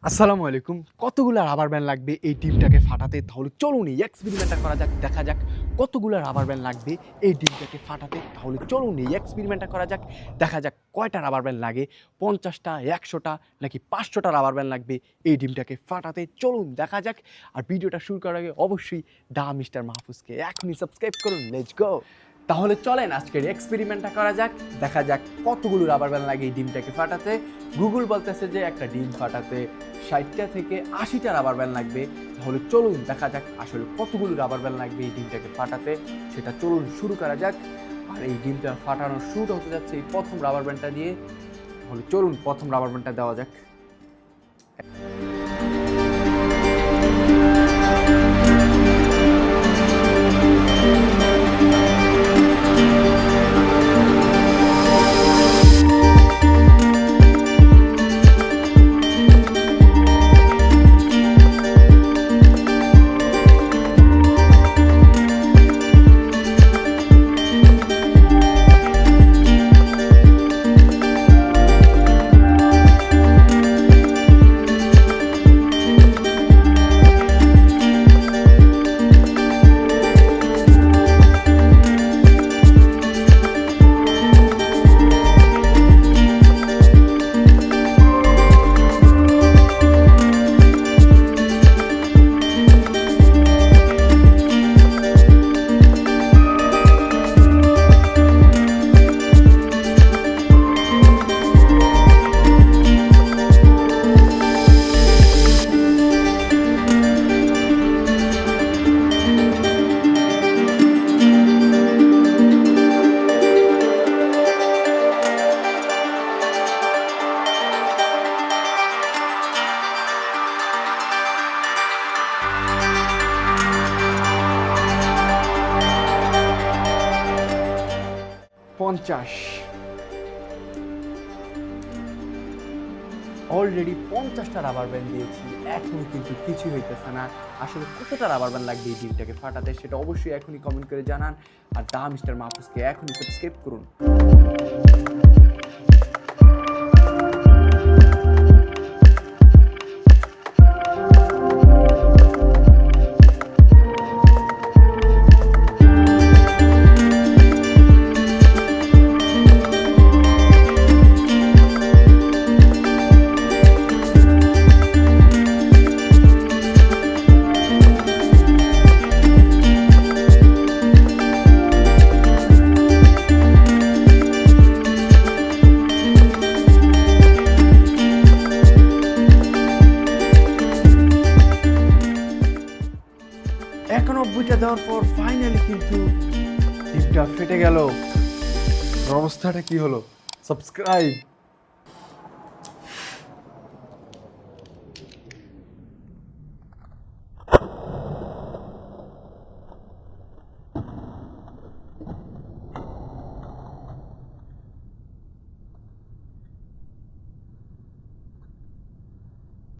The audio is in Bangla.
আসসালামু আলাইকুম। কতগুলা রাবার ব্যান্ড লাগবে এই ডিমটাকে ফাটাতে? তাহলে চলুন এই এক্সপেরিমেন্টটা করা যাক। দেখা যাক কতগুলা রাবার ব্যান্ড লাগবে এই ডিমটাকে ফাটাতে। তাহলে চলুন এই এক্সপেরিমেন্টটা করা যাক। দেখা যাক কয়টা রাবার ব্যান্ড লাগে। ৫০টা, ১০০টা নাকি ৫০০টা রাবার ব্যান্ড লাগবে এই ডিমটাকে ফাটাতে। চলুন দেখা যাক। আর ভিডিওটা শুরু করার আগে অবশ্যই দা মিস্টার মাহফুজকে এখনই সাবস্ক্রাইব করুন। Let's go. তাহলে চলেন আজকের এক্সপেরিমেন্টটা করা যাক। দেখা যাক কতগুলো রাবার ব্যান্ড লাগে এই ডিমটাকে ফাটাতে। গুগল বলতেছে যে একটা ডিম ফাটাতে ৬০টা থেকে ৮০টা রাবার ব্যান্ড লাগবে। তাহলে চলুন দেখা যাক আসলে কতগুলো রাবার ব্যান্ড লাগবে এই ডিমটাকে ফাটাতে, সেটা চলুন শুরু করা যাক। আর এই ডিমটা ফাটানোর শুরু হতে যাচ্ছে এই প্রথম রাবার ব্যান্ডটা দিয়ে। তাহলে চলুন প্রথম রাবার ব্যান্ডটা দেওয়া যাক। অলরেডি ৫০টা রাবার ব্যান্ড দিয়েছি, এখনো কিন্তু কিছুই হইতেছে না। আসলে কতটা রাবার ব্যান্ড লাগবে এই ডিমটাকে ফাটাতে সেটা অবশ্যই এখনই কমেন্ট করে জানান। আর দা মিস্টার মাহফুজকে এখনই সাবস্ক্রাইব করুন। এখন ৯০টা দেওয়ার পর ফাইনালি কিন্তু ডিমটা ফেটে গেল। অবস্থাটা কি হলো? সাবস্ক্রাইব।